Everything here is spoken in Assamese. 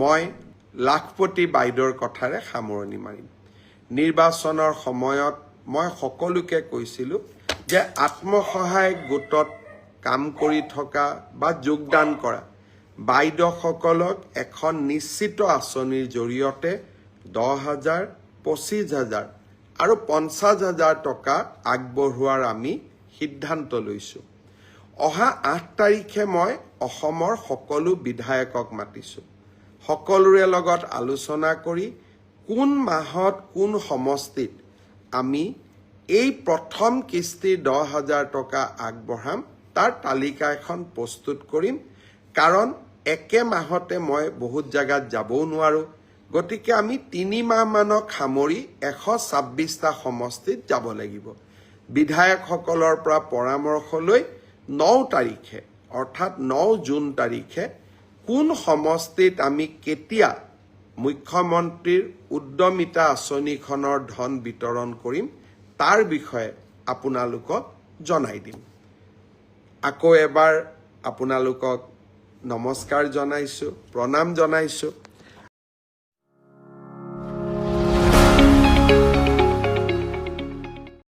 মই লাখপতি বাইদেউৰ কথাৰে সামৰণি মাৰিম। নিৰ্বাচনৰ সময়ত মই সকলোকে কৈছিলোঁ যে আত্মসহায়ক গোটত কাম কৰি থকা বা যোগদান কৰা বাইদেউসকলক এখন নিশ্চিত আঁচনিৰ জৰিয়তে 10,000, 25,000 আৰু 50,000 টকা আগবঢ়োৱাৰ আমি সিদ্ধান্ত লৈছোঁ। অহা 8 তাৰিখে মই অসমৰ সকলো বিধায়কক মাতিছোঁ। সকলোৰে লগত আলোচনা কৰি কোন মাহত কোন সমষ্টিত আমি এই প্ৰথম কিস্তিৰ 10,000 টকা আগবঢ়াম তাৰ তালিকা এখন প্ৰস্তুত কৰিম। কাৰণ একে মাহতে মই বহুত জাগাত যাবও নোৱাৰোঁ। গতিকে আমি 3 মাহমানক সামৰি 126টা সমষ্টিত যাব লাগিব। বিধায়কসকলৰ পৰা পৰামৰ্শ লৈ 9 তাৰিখে অৰ্থাৎ 9 জুন তাৰিখে কোন সমষ্টিত আমি কেতিয়া মুখ্যমন্ত্ৰীৰ উদ্যমিতা আঁচনিখনৰ ধন বিতৰণ কৰিম তাৰ বিষয়ে আপোনালোকক জনাই দিম। আকৌ এবাৰ আপোনালোকক নমস্কাৰ জনাইছোঁ, প্ৰণাম জনাইছোঁ।